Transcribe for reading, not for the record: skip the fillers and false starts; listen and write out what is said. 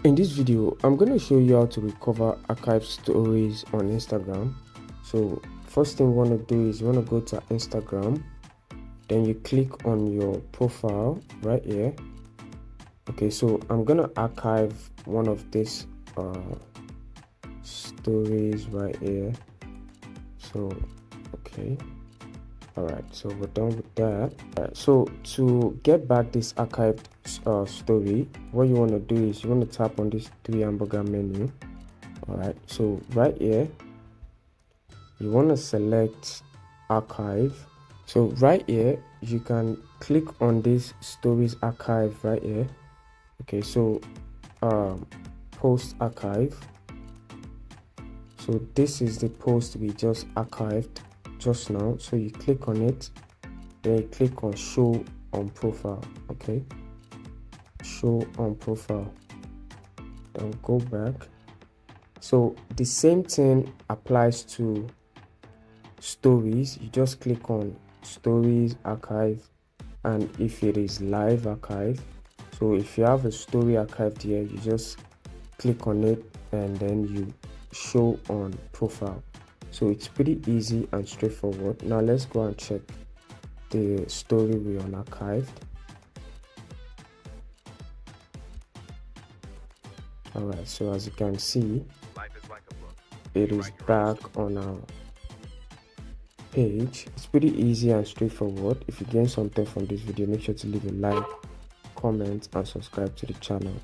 In this video, I'm going to show you how to recover archived stories on Instagram. So first thing you want to do is you want to go to Instagram, then you click on your profile right here. Okay, so I'm going to archive one of these stories right here. So okay, all right, so we're done with that. All right, so to get back this archived story, what you want to do is you want to tap on this three hamburger menu. All right, so right here you want to select archive. So right here you can click on this stories archive right here. Okay, so post archive. So this is the post we just archived just now. So you click on it, then you click on show on profile. Okay, show on profile, then go back. So the same thing applies to stories. You just click on stories archive, and if it is live archive, so if you have a story archived here, you just click on it and then you show on profile. So it's pretty easy and straightforward. Now let's go and check the story we unarchived. All right, so as you can see, it is back on our page. It's pretty easy and straightforward. If you gain something from this video, make sure to leave a like, comment and subscribe to the channel.